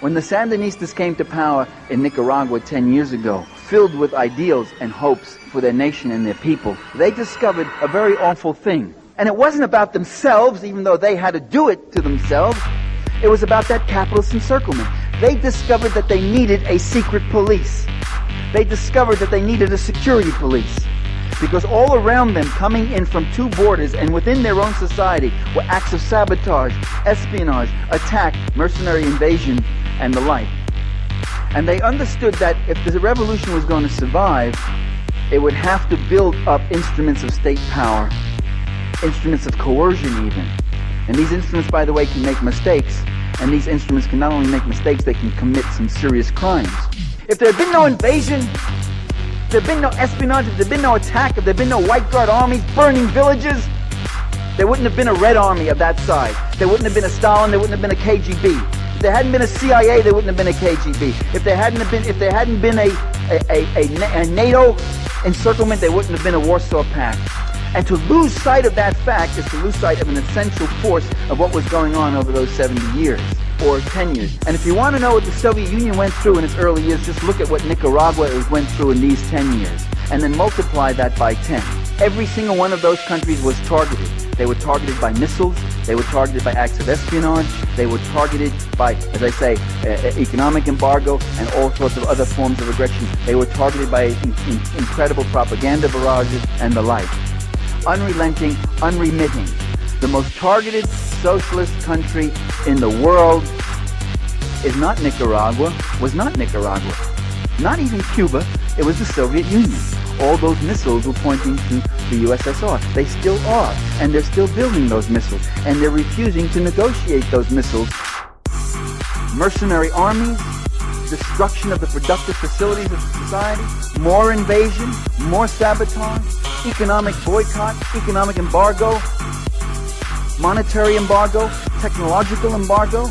When the Sandinistas came to power in Nicaragua 10 years ago, filled with ideals and hopes for their nation and their people, they discovered a very awful thing. And it wasn't about themselves, even though they had to do it to themselves. It was about that capitalist encirclement. They discovered that they needed a secret police. They discovered that they needed a security police. Because all around them, coming in from two borders and within their own society, were acts of sabotage, espionage, attack, mercenary invasion, and the like. And they understood that if the revolution was going to survive, it would have to build up instruments of state power, instruments of coercion even. And these instruments, by the way, can make mistakes. And these instruments can not only make mistakes, they can commit some serious crimes. If there had been no invasion, if there had been no espionage, if there had been no attack, if there had been no White Guard armies burning villages, there wouldn't have been a Red Army of that side. There wouldn't have been a Stalin, there wouldn't have been a KGB. If there hadn't been a CIA, there wouldn't have been a KGB. If there hadn't been a NATO encirclement, there wouldn't have been a Warsaw Pact. And to lose sight of that fact is to lose sight of an essential force of what was going on over those 70 years, or 10 years. And if you want to know what the Soviet Union went through in its early years, just look at what Nicaragua went through in these 10 years, and then multiply that by 10. Every single one of those countries was targeted. They were targeted by missiles, they were targeted by acts of espionage, they were targeted by, as I say, economic embargo and all sorts of other forms of aggression. They were targeted by incredible propaganda barrages and the like. Unrelenting, unremitting. The most targeted socialist country in the world is not Nicaragua, was not Nicaragua. Not even Cuba, it was the Soviet Union. All those missiles were pointing to the USSR. They still are, and they're still building those missiles, and they're refusing to negotiate those missiles. Mercenary armies, destruction of the productive facilities of society, more invasion, more sabotage, economic boycott, economic embargo, monetary embargo, technological embargo.